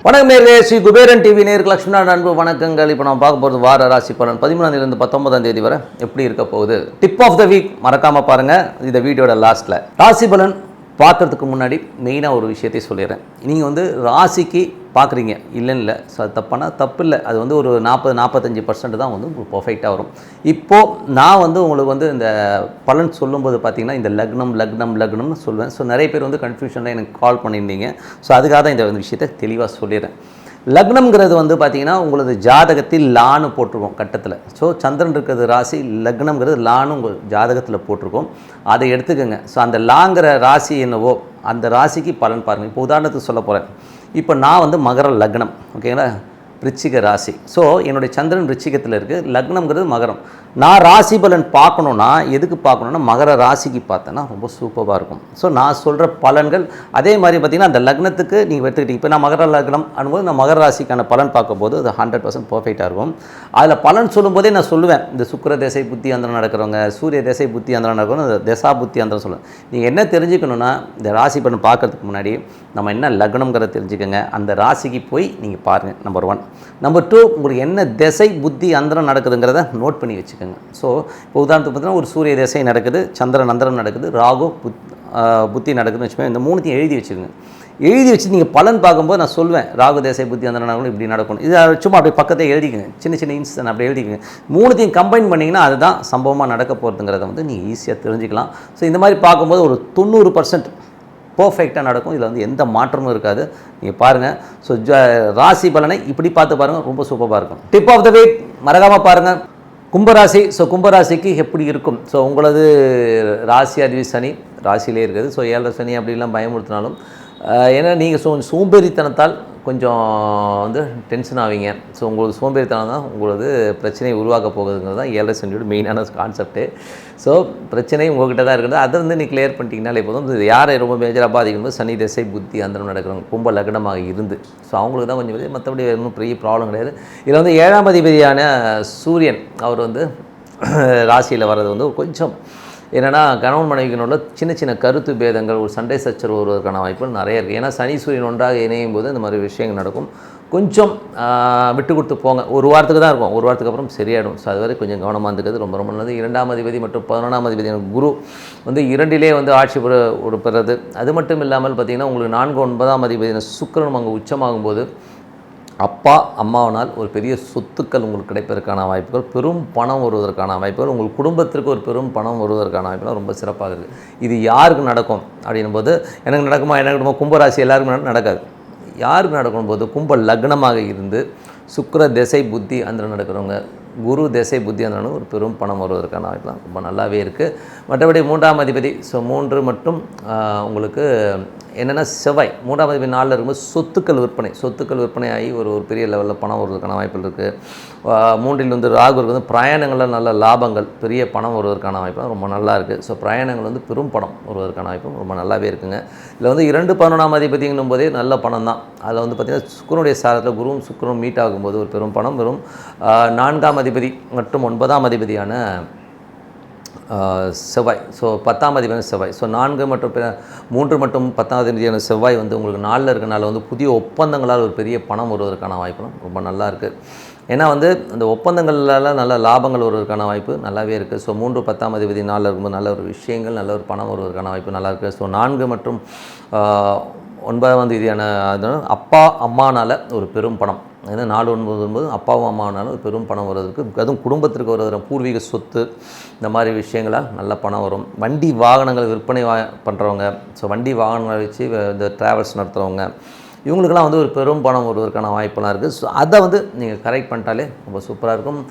வணக்கம் நேயர்களே, ஸ்ரீ குபேரன் டிவி நேயர்களுக்கு லட்சுமணன் அன்பு வணக்கங்கள். இப்போ நம்ம பார்க்க போகிறது வார ராசி பலன் 13ஆம் 19ஆம் தேதி வரை எப்படி இருக்க போகுது. டிப் ஆஃப் த வீக் மறக்காமல் பாருங்கள். இந்த வீடியோட லாஸ்ட்டில் ராசி பலன் பார்க்குறதுக்கு முன்னாடி மெயினாக ஒரு விஷயத்தை சொல்லிடுறேன். நீங்கள் ராசிக்கு பார்க்குறீங்க இல்லைன்னு ஸோ அது தப்பானா தப்பு இல்லை. அது ஒரு 40-45% தான் உங்களுக்கு பர்ஃபெக்டாக வரும். இப்போது நான் உங்களுக்கு இந்த பலன் சொல்லும்போது பார்த்தீங்கன்னா இந்த லக்னம்னு சொல்லுவேன். ஸோ நிறைய பேர் கன்ஃபியூஷனில் எனக்கு கால் பண்ணியிருந்தீங்க. ஸோ அதுக்காக தான் இந்த விஷயத்தை தெளிவாக சொல்லிடுறேன். லக்னம்ங்கிறது பார்த்தீங்கன்னா உங்களது ஜாதகத்தில் லான்னு போட்டிருக்கோம் கட்டத்தில். ஸோ சந்திரன் இருக்கிறது ராசி, லக்னம்ங்கிறது லான்னு உங்கள் ஜாதகத்தில் போட்டிருக்கோம். அதை எடுத்துக்கோங்க. ஸோ அந்த லாங்கிற ராசி என்னவோ அந்த ராசிக்கு பலன் பாருங்கள். இப்போ உதாரணத்துக்கு சொல்ல போகிறேன். இப்போ நான் மகர லக்னம், ஓகேங்களா, ரிச்சிக ராசி. ஸோ என்னுடைய சந்திரன் ரிச்சிகத்தில் இருக்குது, லக்னம்ங்கிறது மகரம். நான் ராசி பலன் பார்க்கணுன்னா எதுக்கு பார்க்கணுன்னா மகர ராசிக்கு பார்த்தேன்னா ரொம்ப சூப்பராக இருக்கும். ஸோ நான் சொல்கிற பலன்கள் அதே மாதிரி பார்த்திங்கன்னா அந்த லக்னத்துக்கு நீங்கள் எடுத்துக்கிட்டீங்க. இப்போ நான் மகர லக்னம் அனுபவம் நான் மகர ராசிக்கான பலன் பார்க்கும்போது அது 100% பர்ஃபெக்டாக இருக்கும். அதில் பலன் சொல்லும்போதே நான் சொல்லுவேன், இந்த சுக்கிர தேசை புத்தி அந்தரம் நடக்கிறவங்க, சூரிய தேசை புத்தி அந்தரம் நடக்கிறவங்க, இந்த தசா புத்தி அந்தரம் சொல்லுவேன். நீங்கள் என்ன தெரிஞ்சுக்கணுன்னா இந்த ராசி பலன் பார்க்குறதுக்கு முன்னாடி நம்ம என்ன லக்னம்ங்கிறத தெரிஞ்சுக்கோங்க. அந்த ராசிக்கு போய் நீங்கள் பாருங்கள். நம்பர் 1. நம்பர் 2, உங்களுக்கு என்ன திசை புத்தி அந்தரம் நடக்குதுங்கிறத நோட் பண்ணி வச்சுக்கோங்க. ஸோ இப்போ உதாரணத்துக்கு பார்த்தீங்கன்னா ஒரு சூரிய திசை நடக்குது, சந்திரன் அந்தரம் நடக்குது, ராகு புத்தி நடக்குதுன்னு வச்சுக்கோங்க. இந்த மூணுத்தையும் எழுதி வச்சுக்கோங்க. எழுதி வச்சு நீங்கள் பலன் பார்க்கும்போது நான் சொல்லுவேன் ராகு தேசை புத்தி அந்தரம் நடக்கணும், இப்படி நடக்கணும். இது சும்மா அப்படியே பக்கத்தை எழுதிக்கங்க. சின்ன இன்ஸ்டன் அப்படி எழுதிக்கங்க. மூணுத்தையும் கம்பைன் பண்ணிங்கன்னா அதுதான் சம்பவமாக நடக்க போகிறதுங்கிறத நீங்கள் ஈஸியாக தெரிஞ்சுக்கலாம். ஸோ இந்த மாதிரி பார்க்கும்போது ஒரு 90% பர்ஃபெக்டாக நடக்கும். இதில் எந்த மாற்றமும் இருக்காது. நீங்கள் பாருங்கள். ஸோ ராசி பலனை இப்படி பார்த்து பாருங்கள், ரொம்ப சூப்பராக இருக்கும். டிப் ஆஃப் த வீக் மறக்காமல் பாருங்கள். கும்பராசி. ஸோ கும்பராசிக்கு எப்படி இருக்கும்? ஸோ உங்களது ராசி அதிபதி சனி ராசியிலே இருக்குது. ஸோ 7 சனி அப்படிலாம் பயமுறுத்தினாலும் ஏன்னா நீங்கள் சோம்பேறித்தனத்தால் கொஞ்சம் டென்ஷன் ஆவீங்க. ஸோ உங்களுக்கு சோம்பேறித்தனம் தான் உங்களது பிரச்சனையை உருவாக்க போகுதுங்கிறது தான் 7 சனியோட மெயினான கான்செப்ட்டு. ஸோ பிரச்சனை உங்கள்கிட்ட தான் இருக்குது. அதை நீ கிளியர் பண்ணிட்டீங்கனாலே போதும். யாரை ரொம்ப மேஜராக பாதிக்கணும்? சனி திசை புத்தி அந்தரம் நடக்கிறவங்க கும்ப லக்னமாக இருந்து. ஸோ அவங்களுக்கு தான் கொஞ்சம் மற்றபடி ஒன்றும் பெரிய ப்ராப்ளம் கிடையாது. இதில் 7ஆம் அதிபதியான சூரியன் அவர் ராசியில் வர்றது கொஞ்சம் என்னென்னா கணவன் மனைவியினோட சின்ன கருத்து பேதங்கள், ஒரு சண்டை சச்சரவு வருவதற்கான வாய்ப்புகள் நிறைய இருக்குது. ஏன்னா சனி சூரியன் ஒன்றாக இணையும் போது இந்த மாதிரி விஷயங்கள் நடக்கும். கொஞ்சம் விட்டு கொடுத்து போங்க. ஒரு வாரத்துக்கு தான் இருக்கும், ஒரு வாரத்துக்கு அப்புறம் சரியாயிடும். ஸோ அதுவரை கொஞ்சம் கவனமாக இருந்துக்கிறது ரொம்ப ரொம்ப நல்லது. 2ஆம் அதிபதி மற்றும் 11ஆம் அதிபதி குரு 2லே ஆட்சி பெறுறது. அது மட்டும் இல்லாமல் பார்த்திங்கன்னா உங்களுக்கு 4-9ஆம் அதிபதி சுக்கிரனும் அங்கே உச்சமாகும்போது அப்பா அம்மாவனால் ஒரு பெரிய சொத்துக்கள் உங்களுக்கு கிடைப்பதற்கான வாய்ப்புகள், பெரும் பணம் வருவதற்கான வாய்ப்புகள், உங்கள் குடும்பத்திற்கு ஒரு பெரும் பணம் வருவதற்கான வாய்ப்புகள் ரொம்ப சிறப்பாக இருக்குது. இது யாருக்கு நடக்கும் அப்படின்போது எனக்கு நடக்குமா கும்பராசி எல்லாருக்கும் நடக்காது. யாருக்கு நடக்கும்போது கும்ப லக்னமாக இருந்து சுக்கிர திசை புத்தி அந்தரம் நடக்கிறவங்க, குரு திசை புத்தி அந்தரம் ஒரு பெரும் பணம் வருவதற்கான வாய்ப்புலாம் ரொம்ப நல்லாவே இருக்குது. மற்றபடி 3ஆம் அதிபதி. ஸோ 3 மற்றும் உங்களுக்கு என்னென்னா செவ்வாய் 3ஆம் அதிபதி 4 இருக்கும்போது சொத்துக்கள் விற்பனை ஆகி ஒரு பெரிய லெவலில் பணம் வருவதற்கான வாய்ப்புகள் இருக்குது. 3ல் ராகு இருக்குது. பிரயாணங்களில் நல்ல லாபங்கள், பெரிய பணம் வருவதற்கான வாய்ப்புலாம் ரொம்ப நல்லா இருக்குது. ஸோ பிரயாணங்கள் பெரும் பணம் வருவதற்கான வாய்ப்பும் ரொம்ப நல்லாவே இருக்குங்க. இதில் 2-11ஆம் அதிபதிங்கும் போதே நல்ல பணம் தான். அதில் பார்த்திங்கன்னா சுக்கிரனுடைய சாரத்தில் குருவும் சுக்கிரனும் மீட் ஆகும்போது ஒரு பெரும் பணம் வரும். 4ஆம் அதிபதி மற்றும் 9ஆம் அதிபதியான செவ்வாய். ஸோ 10ஆம் அதிபதியான செவ்வாய். ஸோ 4 மற்றும் 3 மற்றும் 10ஆம் அதிபதியான செவ்வாய் உங்களுக்கு 4ல் இருக்கனால புதிய ஒப்பந்தங்களால் ஒரு பெரிய பணம் வருவதற்கான வாய்ப்பும் ரொம்ப நல்லா இருக்குது. ஏன்னா அந்த ஒப்பந்தங்களால் நல்ல லாபங்கள் வருவதற்கான வாய்ப்பு நல்லாவே இருக்குது. ஸோ 3 10ஆம் அதிபதி 4ல் இருக்கும்போது நல்ல ஒரு விஷயங்கள், நல்ல ஒரு பணம் வருவதற்கான வாய்ப்பு நல்லா இருக்குது. ஸோ 4 மற்றும் 9ஆம் தேதியான அப்பா அம்மானால் ஒரு பெரும் பணம், ஏன்னா 4-9 அப்பாவும் அம்மாவனாலும் ஒரு பெரும் பணம் வருவதற்கு, அதுவும் குடும்பத்திற்கு வருகிற பூர்வீக சொத்து இந்த மாதிரி விஷயங்களால் நல்ல பணம் வரும். வண்டி வாகனங்கள் விற்பனை பண்ணுறவங்க, ஸோ வண்டி வாகனங்களை வச்சு இந்த ட்ராவல்ஸ் நடத்துகிறவங்க, இவங்களுக்கெல்லாம் ஒரு பெரும் பணம் வருவதற்கான வாய்ப்பெல்லாம் இருக்குது. ஸோ அதை நீங்கள் கரெக்ட் பண்ணிட்டாலே ரொம்ப சூப்பராக இருக்கும்.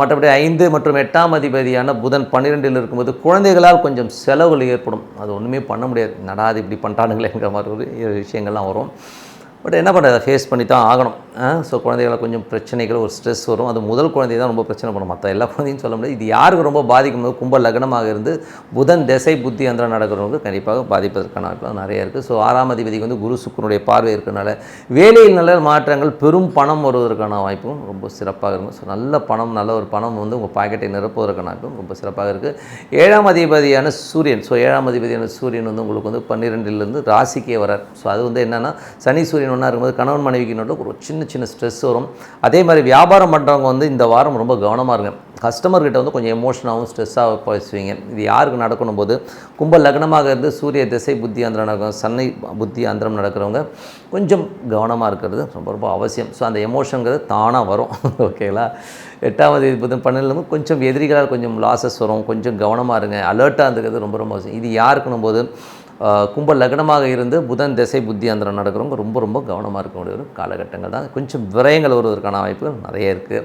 மற்றபடி 5 மற்றும் 8ஆம் அதிபதியான புதன் 12ல் இருக்கும்போது குழந்தைகளால் கொஞ்சம் செலவுகள் ஏற்படும். அது ஒன்றுமே பண்ண முடியாது. நடாது இப்படி பண்ணிட்டானுங்களேங்கிற மாதிரி ஒரு விஷயங்கள்லாம் வரும். பட் என்ன பண்ணுறது, ஃபேஸ் பண்ணி தான் ஆகணும். ஸோ குழந்தைகளை கொஞ்சம் பிரச்சனைகள் ஒரு ஸ்ட்ரெஸ் வரும். அது முதல் குழந்தை தான் ரொம்ப பிரச்சனை பண்ணும், மற்ற எல்லா குழந்தையும் சொல்ல முடியாது. இது யாருக்கு ரொம்ப பாதிக்கும் போது கும்ப லக்னமாக இருந்து புதன் திசை புத்தி அந்தரம் நடக்கிறவங்க கண்டிப்பாக பாதிப்பதற்கான வாய்ப்பு நிறைய இருக்குது. ஸோ 6ஆம் அதிபதிக்கு வந்து குரு சுக்கிரனுடைய பார்வை இருக்கிறனால வேலையில் நல்ல மாற்றங்கள், பெரும் பணம் வருவதற்கான வாய்ப்பும் ரொம்ப சிறப்பாக இருக்கும். ஸோ நல்ல பணம், நல்ல ஒரு பணம் வந்து உங்கள் பாக்கெட்டை நிரப்புவதற்கான வாய்ப்பும் ரொம்ப சிறப்பாக இருக்குது. 7ஆம் அதிபதியான சூரியன், ஸோ 7ஆம் அதிபதியான சூரியன் வந்து உங்களுக்கு வந்து 12லேருந்து ராசிக்கே வரார். ஸோ அது வந்து என்னென்னா சனி சூரியன் ஒன்றா இருக்கும்போது கணவன் மனைவிக்கு நடுவில் ஒரு சின்ன ஸ்ட்ரெஸ் வரும். அதே மாதிரி வியாபாரம் பண்ணுறவங்க வந்து இந்த வாரம் ரொம்ப கவனமாக இருங்க. கஸ்டமர்கிட்ட வந்து கொஞ்சம் எமோஷனாகவும் ஸ்ட்ரெஸ்ஸாக பேசுவீங்க. இது யாருக்கு நடக்கணும் போது கும்ப லக்னமாக இருந்து சூரிய திசை புத்தி அந்தரம் நடக்கும், சன்னை புத்தி அந்தரம் நடக்கிறவங்க கொஞ்சம் கவனமாக இருக்கிறது ரொம்ப அவசியம். ஸோ அந்த எமோஷனுங்கிறது தானாக வரும். ஓகேங்களா? 8ஆம் அதிபதி 12 கொஞ்சம் எதிரிகளால் கொஞ்சம் லாஸஸ் வரும். கொஞ்சம் கவனமாக இருங்க, அலர்ட்டாக இருக்கிறது ரொம்ப அவசியம். இது யாருக்குன்னும் போது கும்ப லக்னமாக இருந்து புதன் திசை புத்தி அந்தரம் நடக்கிறவங்க ரொம்ப கவனமாக இருக்கக்கூடிய ஒரு காலகட்டங்கள் தான். கொஞ்சம் விரயங்கள் வருவதற்கான வாய்ப்புகள் நிறைய இருக்குது.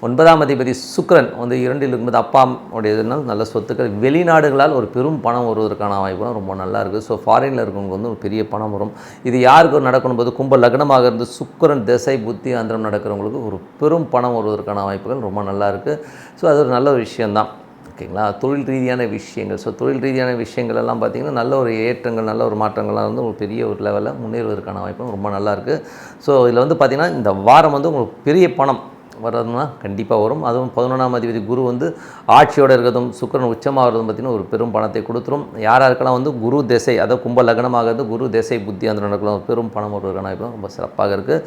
9ஆம் அதிபதி சுக்கிரன் வந்து 2ல் இருக்கும்போது அப்பா உடையதுனால் நல்ல சொத்துக்கள், வெளிநாடுகளால் ஒரு பெரும் பணம் வருவதற்கான வாய்ப்புலாம் ரொம்ப நல்லா இருக்குது. ஸோ ஃபாரினில் இருக்கவங்க வந்து ஒரு பெரிய பணம் வரும். இது யாருக்கு நடக்கணும் போது கும்ப லக்னமாக இருந்து சுக்கிரன் திசை புத்தி அந்தரம் நடக்கிறவங்களுக்கு ஒரு பெரும் பணம் வருவதற்கான வாய்ப்புகள் ரொம்ப நல்லா இருக்குது. ஸோ அது ஒரு நல்ல ஒரு விஷயந்தான். ஓகேங்களா? தொழில் ரீதியான விஷயங்கள், ஸோ தொழில் ரீதியான விஷயங்கள் எல்லாம் பார்த்திங்கன்னா நல்ல ஒரு ஏற்றங்கள், நல்ல ஒரு மாற்றங்கள்லாம் வந்து ஒரு பெரிய ஒரு லெவலில் முன்னேறுவதற்கான வாய்ப்பும் ரொம்ப நல்லாயிருக்கு. ஸோ இதில் வந்து பார்த்திங்கன்னா இந்த வாரம் வந்து உங்களுக்கு பெரிய பணம் வர்றதுனா கண்டிப்பாக வரும். அதுவும் 11ஆம் அதிபதி குரு வந்து ஆட்சியோடு இருக்கிறதும் சுக்கிரன் உச்சமாகிறதும் பார்த்திங்கன்னா ஒரு பெரும் பணத்தை கொடுத்துரும். யாராருக்கெல்லாம் வந்து குரு திசை, அதாவது கும்ப லக்னமாகிறது குரு திசை புத்தி அந்த நடக்கலாம் பெரும் பணம் வருவதற்கான வாய்ப்பும் ரொம்ப சிறப்பாக இருக்குது.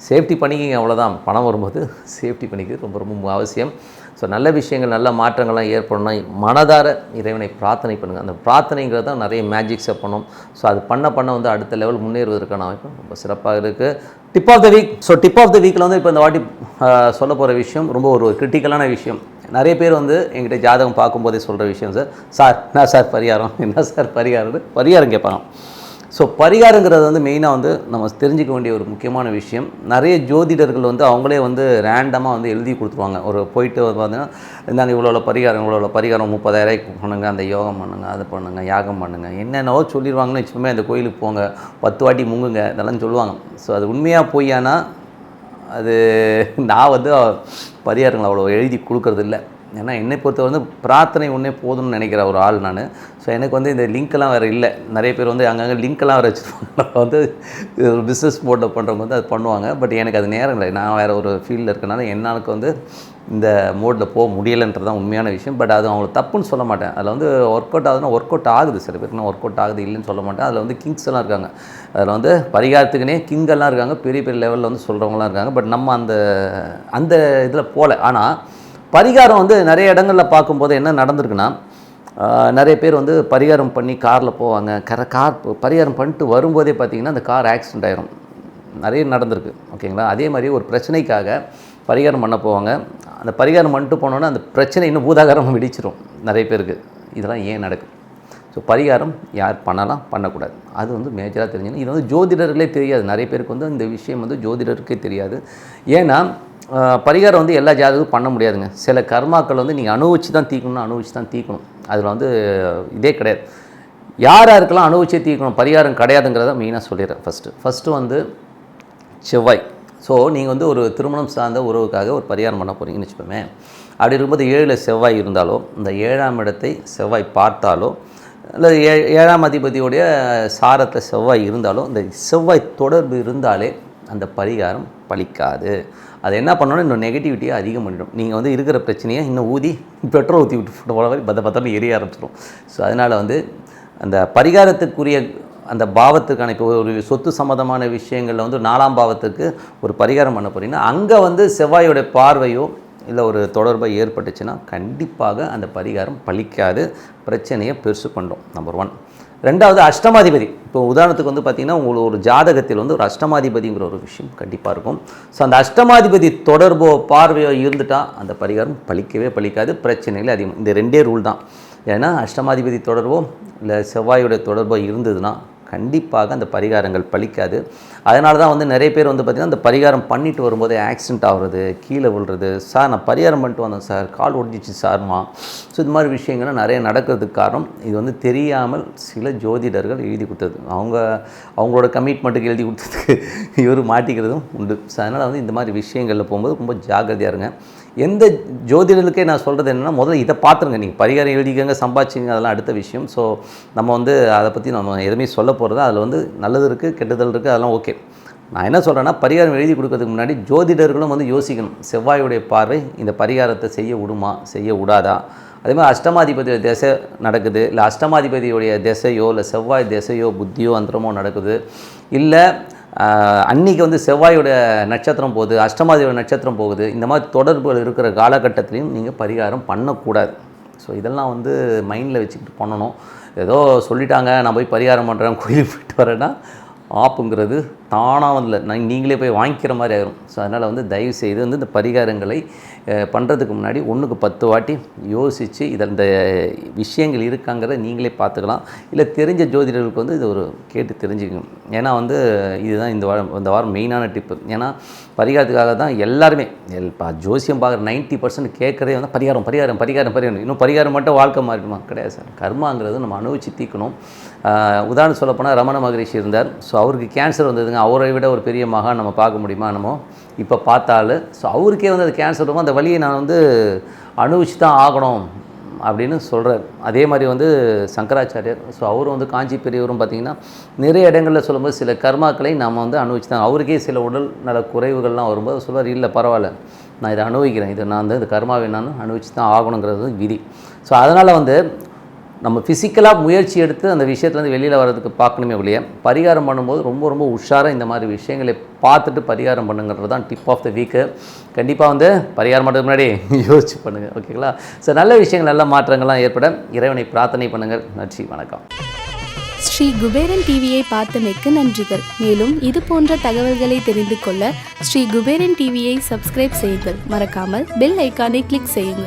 சேஃப்டி பண்ணிக்கிங்க, அவ்வளோதான். பணம் வரும்போது சேஃப்டி பண்ணிக்கிறது ரொம்ப அவசியம். ஸோ நல்ல விஷயங்கள், நல்ல மாற்றங்கள்லாம் ஏற்படணும்னா மனதார இறைவனை பிரார்த்தனை பண்ணுங்கள். அந்த பிரார்த்தனைங்கிறது தான் நிறைய மேஜிக்ஸை பண்ணும். ஸோ அது பண்ண வந்து அடுத்த லெவல் முன்னேறுவதற்கான வாய்ப்பு ரொம்ப சிறப்பாக இருக்குது. Tip of the week. So tip of the வீக்கில் வந்து இப்போ இந்த வாட்டி சொல்ல போகிற விஷயம் ரொம்ப ஒரு கிரிட்டிக்கலான விஷயம். நிறைய பேர் வந்து எங்கிட்ட ஜாதகம் பார்க்கும்போதே சொல்கிற விஷயம், சார் என்ன சார் பரிகாரம் கேட்பாங்க. ஸோ பரிகாரங்கிறது வந்து மெயினாக வந்து நம்ம தெரிஞ்சிக்க வேண்டிய ஒரு முக்கியமான விஷயம். நிறைய ஜோதிடர்கள் வந்து அவங்களே வந்து ரேண்டமாக வந்து எழுதி கொடுத்துருவாங்க. ஒரு போயிட்டு பார்த்தீங்கன்னா இந்தாங்க இவ்வளோ பரிகாரம் 30,000 பண்ணுங்கள், அந்த யோகம் பண்ணுங்கள், அதை பண்ணுங்கள், யாகம் பண்ணுங்கள், என்னென்னவோ சொல்லிடுவாங்கன்னு வச்சுக்கோமே. அந்த கோயிலுக்கு போங்க, 10 வாட்டி முங்குங்க, இதெல்லாம் சொல்லுவாங்க. ஸோ அது உண்மையாக பொய்யானா அது நான் வந்து பரிகாரங்களை அவ்வளோ எழுதி கொடுக்கறது இல்லை. ஏன்னா என்னை பொறுத்த வந்து பிரார்த்தனை ஒன்றே போதும்னு நினைக்கிற ஒரு ஆள் நான். ஸோ எனக்கு வந்து இந்த லிங்க்கெல்லாம் வேறு இல்லை. நிறைய பேர் வந்து அங்கங்கே லிங்க்கெல்லாம் வேறு வச்சுருவாங்க. வந்து ஒரு பிஸ்னஸ் மோட்டில் பண்ணுறவங்க வந்து அது பண்ணுவாங்க. பட் எனக்கு அது நேரம் இல்லை. நான் வேறு ஒரு ஃபீல்டில் இருக்கனால என்னாலுக்கு வந்து இந்த மோடில் போக முடியலைன்றது தான் உண்மையான விஷயம். பட் அது அவங்களுக்கு தப்புன்னு சொல்ல மாட்டேன். அதில் வந்து ஒர்க் அவுட் ஆகுதுன்னா ஒர்க் அவுட் ஆகுது. சில பேருக்கு ஒர்க் அவுட் ஆகுது இல்லைன்னு சொல்ல மாட்டேன். அதில் வந்து கிங்ஸ் எல்லாம் இருக்காங்க. அதில் வந்து பரிகாரத்துக்குனே கிங்கெல்லாம் இருக்காங்க. பெரிய லெவலில் வந்து சொல்கிறவங்களாம் இருக்காங்க. பட் நம்ம அந்த இதில் போகல. ஆனால் பரிகாரம் வந்து நிறைய இடங்களில் பார்க்கும்போது என்ன நடந்திருக்குன்னா, நிறைய பேர் வந்து பரிகாரம் பண்ணி காரில் போவாங்க. கார் பரிகாரம் பண்ணிட்டு வரும்போதே பார்த்திங்கன்னா அந்த கார் ஆக்சிடென்ட் ஆகிரும். நிறைய நடந்திருக்கு. ஓகேங்களா? அதே மாதிரி ஒரு பிரச்சனைக்காக பரிகாரம் பண்ண போவாங்க. அந்த பரிகாரம் பண்ணிட்டு போனோன்னா அந்த பிரச்சனை இன்னும் பூதாகாரம் வெடிச்சிடும் நிறைய பேருக்கு. இதெல்லாம் ஏன் நடக்குது? ஸோ பரிகாரம் யார் பண்ணலாம், பண்ணக்கூடாது, அது வந்து மேஜராக தெரிஞ்சுக்கணும். இது வந்து ஜோதிடர்களே தெரியாது. நிறைய பேருக்கு வந்து இந்த விஷயம் வந்து ஜோதிடருக்கே தெரியாது. ஏன்னா பரிகாரம் வந்து எல்லா ஜாதகத்துக்கும் பண்ண முடியாதுங்க. சில கர்மாக்கள் வந்து நீங்கள் அனுபவிச்சு தான் தீர்க்கணும். அதில் வந்து இதே கிடையாது. யாருக்கெல்லாம் அனுபவிச்சே தீர்க்கணும், பரிகாரம் கிடையாதுங்கிறத மெயினாக சொல்லிடுறேன். ஃபஸ்ட்டு வந்து செவ்வாய். ஸோ நீங்கள் வந்து ஒரு திருமணம் சார்ந்த உறவுக்காக ஒரு பரிகாரம் பண்ண போகிறீங்கன்னு வச்சுப்போமே. அப்படி இருக்கும்போது 7ல் செவ்வாய் இருந்தாலோ, இந்த 7ஆம் இடத்தை செவ்வாய் பார்த்தாலோ, இல்லை 7ஆம் அதிபதியோடைய சாரத்தில் செவ்வாய் இருந்தாலோ, இந்த செவ்வாய் தொடர்பு இருந்தாலே அந்த பரிகாரம் பலிக்காது. அது என்ன பண்ணணும்னா இன்னும் நெகட்டிவிட்டியை அதிகம் பண்ணிடும். நீங்கள் வந்து இருக்கிற பிரச்சனையை இன்னும் பெட்ரோல் ஊற்றி விட்டு போகிற மாதிரி பத்தன்னு எரிய ஆரம்பிச்சிடும். ஸோ அதனால் வந்து அந்த பரிகாரத்துக்குரிய அந்த பாவத்துக்கான இப்போ ஒரு சொத்து சம்மந்தமான விஷயங்களில் வந்து 4ஆம் பாவத்துக்கு ஒரு பரிகாரம் பண்ண போகிறீங்கன்னா அங்கே வந்து செவ்வாயோடைய பார்வையோ இல்லை ஒரு தொடர்பை ஏற்பட்டுச்சுன்னா கண்டிப்பாக அந்த பரிகாரம் பலிக்காது, பிரச்சனையை பெருசு பண்ணும். நம்பர் 1. 2வது அஷ்டமாதிபதி. இப்போ உதாரணத்துக்கு வந்து பார்த்திங்கன்னா உங்களுக்கு ஒரு ஜாதகத்தில் வந்து ஒரு அஷ்டமாதிபதிங்கிற ஒரு விஷயம் கண்டிப்பாக இருக்கும். ஸோ அந்த அஷ்டமாதிபதி தொடர்போ பார்வையோ இருந்துட்டால் அந்த பரிகாரம் பலிக்காது, பிரச்சனைகள் அதிகம். இந்த 2 ரூல் தான். ஏன்னா அஷ்டமாதிபதி தொடர்போ இல்லை செவ்வாயோடைய தொடர்போ இருந்ததுன்னா கண்டிப்பாக அந்த பரிகாரங்கள் பலிக்காது. அதனால தான் வந்து நிறைய பேர் வந்து பார்த்திங்கன்னா அந்த பரிகாரம் பண்ணிட்டு வரும்போதே ஆக்சிடென்ட் ஆகுறது, கீழே விழுறது, சார் நான் பரிகாரம் பண்ணிட்டு வந்தேன் சார், கால் ஒடிச்சிச்சு சார்மா. ஸோ இது மாதிரி விஷயங்கள்லாம் நிறைய நடக்கிறதுக்கு காரணம் இது வந்து தெரியாமல் சில ஜோதிடர்கள் எழுதி கொடுத்தது, அவங்களோட கமிட்மெண்ட்டுக்கு எழுதி கொடுத்ததுக்கு இவர் மாட்டிக்கிறதும் உண்டு. ஸோ அதனால் வந்து இந்த மாதிரி விஷயங்களில் போகும்போது ரொம்ப ஜாக்கிரதையாக இருங்க. எந்த ஜோதிடர்களுக்கே நான் சொல்கிறது என்னென்னா, முதல்ல இதை பார்த்துருங்க. நீங்கள் பரிகாரம் எழுதிக்கங்க, சம்பாதிச்சிங்க, அதெல்லாம் அடுத்த விஷயம். ஸோ நம்ம வந்து அதை பற்றி நம்ம எதுவுமே சொல்ல போகிறது, அதில் வந்து நல்லது இருக்குது, கெட்டுதல் இருக்குது, அதெல்லாம் ஓகே. நான் என்ன சொல்கிறேன்னா, பரிகாரம் எழுதி கொடுக்கறதுக்கு முன்னாடி ஜோதிடர்களும் வந்து யோசிக்கணும். செவ்வாயுடைய பார்வை இந்த பரிகாரத்தை செய்ய விடுமா, செய்ய விடாதா. அதே மாதிரி அஷ்டமாதிபதியோட திசை நடக்குது, இல்லை அஷ்டமாதிபதியோடைய திசையோ இல்லை செவ்வாய் திசையோ புத்தியோ அந்தரமோ நடக்குது, இல்லை அன்றைக்கி வந்து செவ்வாயோட நட்சத்திரம் போகுது, அஷ்டமாதியோட நட்சத்திரம் போகுது, இந்த மாதிரி தொடர்புகள் இருக்கிற காலகட்டத்திலையும் நீங்கள் பரிகாரம் பண்ணக்கூடாது. ஸோ இதெல்லாம் வந்து மைண்டில் வச்சுக்கிட்டு பண்ணணும். ஏதோ சொல்லிட்டாங்க நான் போய் பரிகாரம் பண்ணுறேன், கோயிலுக்கு போயிட்டு வரேன்னா ஆப்புங்கிறது தானாக வந்து நீங்களே போய் வாங்கிக்கிற மாதிரி ஆகிரும். ஸோ அதனால் வந்து தயவு செய்து வந்து இந்த பரிகாரங்களை பண்ணுறதுக்கு முன்னாடி 1க்கு 10 வாட்டி யோசித்து இதில் இந்த விஷயங்கள் இருக்காங்கிறத நீங்களே பார்த்துக்கலாம். இல்லை தெரிஞ்ச ஜோதிடர்களுக்கு வந்து இது ஒரு கேட்டு தெரிஞ்சுக்கணும். ஏன்னா வந்து இதுதான் இந்த வாரம் மெயினான டிப்பு. ஏன்னா பரிகாரத்துக்காக தான் எல்லாருமே ஜோசியம் பார்க்குற 90% கேட்குறதே வந்து பரிகாரம். இன்னும் பரிகாரம் மட்டும் வாழ்க்கை மாறிடுமா? கிடையாது சார். கர்மாங்கிறது நம்ம அனுபவிச்சு தீக்கணும். உதாரணம் சொல்லப்போனால் ரமண மகரிஷி இருந்தார். ஸோ அவருக்கு கேன்சர் வந்ததுங்க. அவரை விட ஒரு பெரிய மகான் நம்ம பார்க்க முடியுமா? நம்ம இப்போ பார்த்தாலும் ஸோ அவருக்கே வந்து அது கேன்சர் இருக்கும், அந்த வழியை நான் வந்து அனுபவிச்சு தான் ஆகணும் அப்படின்னு சொல்கிறார். அதே மாதிரி வந்து சங்கராச்சாரியர், ஸோ அவரும் வந்து காஞ்சி பெரியவரும் பார்த்திங்கன்னா நிறைய இடங்களில் சொல்லும்போது சில கர்மாக்களை நம்ம வந்து அனுபவிச்சு தான், அவருக்கே சில உடல் நல குறைவுகள்லாம் வரும்போது சொல்வார், இல்லை பரவாயில்ல நான் இதை அனுபவிக்கிறேன், இதை நான் வந்து இந்த கர்மாவை நான் அனுபவிச்சு தான் ஆகணுங்கிறது விதி. ஸோ அதனால் வந்து நம்ம ஃபிசிக்கலாக முயற்சி எடுத்து அந்த விஷயத்துலேருந்து வெளியில் வர்றதுக்கு பார்க்கணுமே ஒழிய, பரிகாரம் பண்ணும்போது ரொம்ப ரொம்ப உஷாராக இந்த மாதிரி விஷயங்களை பார்த்துட்டு பரிகாரம் பண்ணுங்கிறது தான் டிப் ஆஃப் த வீக்கு. கண்டிப்பாக வந்து பரிகாரம் பண்ணுறதுக்கு முன்னாடி யோசிச்சு பண்ணுங்கள், ஓகேங்களா? ஸோ நல்ல விஷயங்கள், நல்ல மாற்றங்கள்லாம் ஏற்பட இறைவனை பிரார்த்தனை பண்ணுங்கள். நன்றி, வணக்கம். ஸ்ரீ குபேரன் டிவியை பார்த்தமைக்கு நன்றிகள். மேலும் இது போன்ற தகவல்களை தெரிந்து கொள்ள ஸ்ரீ குபேரன் டிவியை சப்ஸ்கிரைப் செய்யுங்கள். மறக்காமல் பெல் ஐக்கானை கிளிக் செய்யுங்கள்.